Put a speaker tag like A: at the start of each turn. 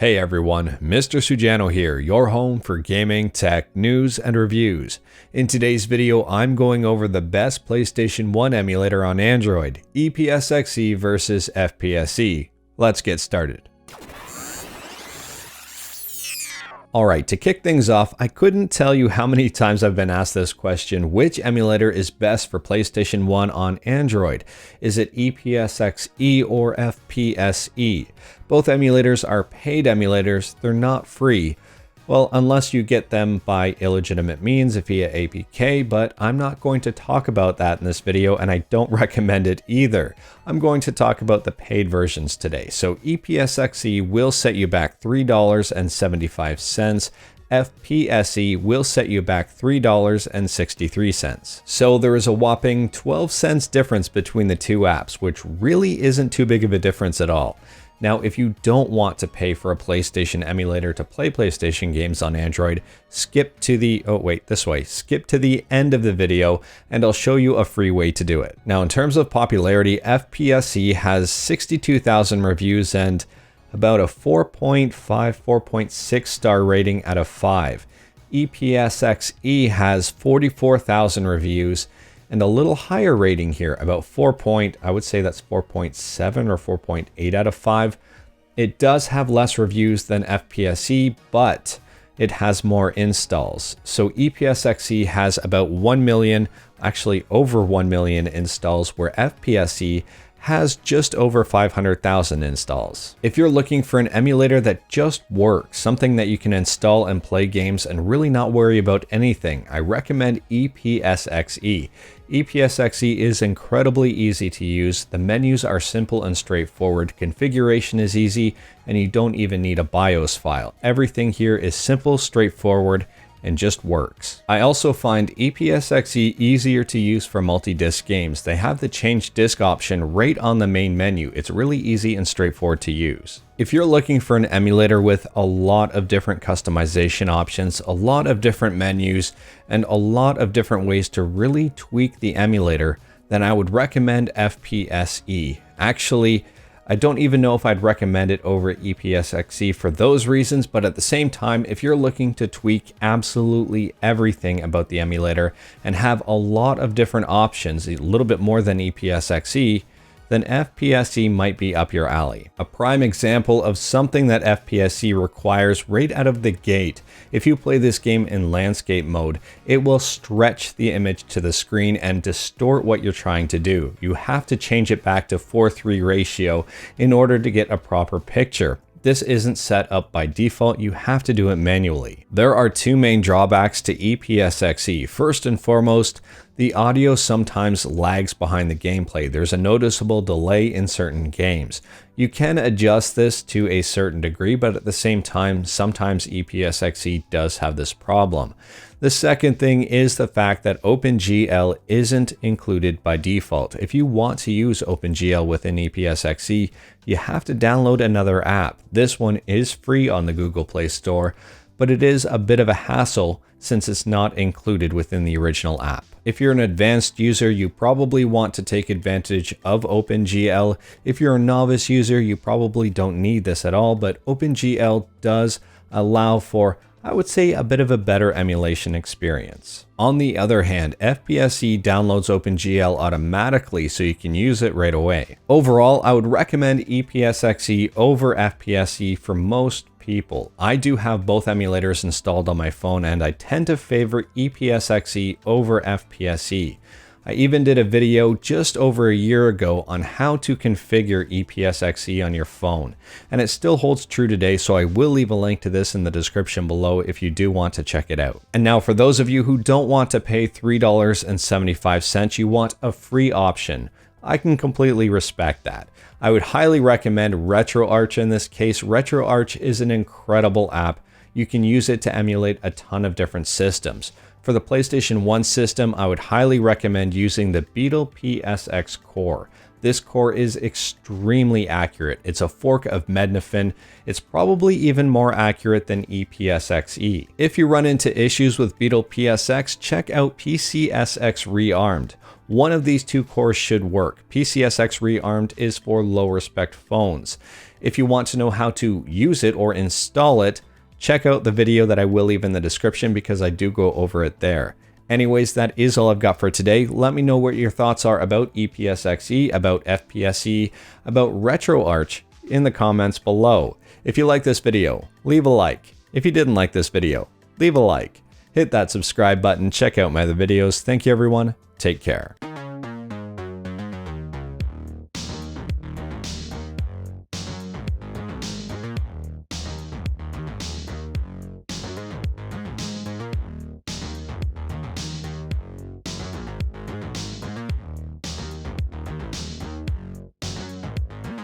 A: Hey everyone, Mr. Sujano here, your home for gaming, tech, news, and reviews. In today's video, I'm going over the best PlayStation 1 emulator on Android, ePSXe versus FPse. Let's get started. Alright, to kick things off, I couldn't tell you how many times I've been asked this question: which emulator is best for PlayStation 1 on Android? Is it ePSXe or FPse? Both emulators are paid emulators, they're not free. Well, unless you get them by illegitimate means via APK, but I'm not going to talk about that in this video, and I don't recommend it either. I'm going to talk about the paid versions today. So ePSXe will set you back $3.75. FPse will set you back $3.63. So there is a whopping 12 cents difference between the two apps, which really isn't too big of a difference at all. Now, if you don't want to pay for a PlayStation emulator to play PlayStation games on Android, skip to the end of the video and I'll show you a free way to do it. Now, in terms of popularity, FPse has 62,000 reviews and about a 4.6 star rating out of 5. ePSXe has 44,000 reviews and a little higher rating here, about I would say that's 4.7 or 4.8 out of 5. It does have less reviews than FPse, but it has more installs. So ePSXe has about 1 million, actually over 1 million installs, where FPse has just over 500,000 installs. If you're looking for an emulator that just works, something that you can install and play games and really not worry about anything, I recommend ePSXe. ePSXe is incredibly easy to use. The menus are simple and straightforward. Configuration is easy, and you don't even need a BIOS file. Everything here is simple, straightforward, and just works. I also find ePSXe easier to use for multi-disc games. They have the change disc option right on the main menu. It's really easy and straightforward to use. If you're looking for an emulator with a lot of different customization options, a lot of different menus, and a lot of different ways to really tweak the emulator, then I would recommend FPse. Actually, I don't even know if I'd recommend it over ePSXe for those reasons, but at the same time, if you're looking to tweak absolutely everything about the emulator and have a lot of different options, a little bit more than ePSXe, then FPse might be up your alley. A prime example of something that FPse requires right out of the gate: if you play this game in landscape mode, it will stretch the image to the screen and distort what you're trying to do. You have to change it back to 4:3 ratio in order to get a proper picture. This isn't set up by default, you have to do it manually. There are two main drawbacks to ePSXe. First and foremost, the audio sometimes lags behind the gameplay. There's a noticeable delay in certain games. You can adjust this to a certain degree, but at the same time, sometimes ePSXe does have this problem. The second thing is the fact that OpenGL isn't included by default. If you want to use OpenGL within ePSXe, you have to download another app. This one is free on the Google Play Store, but it is a bit of a hassle since it's not included within the original app. If you're an advanced user, you probably want to take advantage of OpenGL. If you're a novice user, you probably don't need this at all, but OpenGL does allow for, I would say, a bit of a better emulation experience. On the other hand, FPse downloads OpenGL automatically so you can use it right away. Overall, I would recommend ePSXe over FPse for most people. I do have both emulators installed on my phone and I tend to favor ePSXe over FPse. I even did a video just over a year ago on how to configure ePSXe on your phone, and it still holds true today, so I will leave a link to this in the description below if you do want to check it out. And now for those of you who don't want to pay $3.75, you want a free option, I can completely respect that. I would highly recommend RetroArch in this case. RetroArch is an incredible app. You can use it to emulate a ton of different systems. For the PlayStation 1 system, I would highly recommend using the PSX core. This core is extremely accurate. It's a fork of Mednafen. It's probably even more accurate than ePSXe. If you run into issues with PSX, check out PSX Rearmed. one of these two cores should work. PCSX rearmed is for lower spec phones. If you want to know how to use it or install it, check out the video that I will leave in the description because I do go over it there. Anyways, that is all I've got for today. Let me know what your thoughts are about ePSXe, about FPse, about RetroArch in the comments below. If you like this video, leave a like. If you didn't like this video, leave a like. Hit that subscribe button, check out my other videos. Thank you everyone, take care.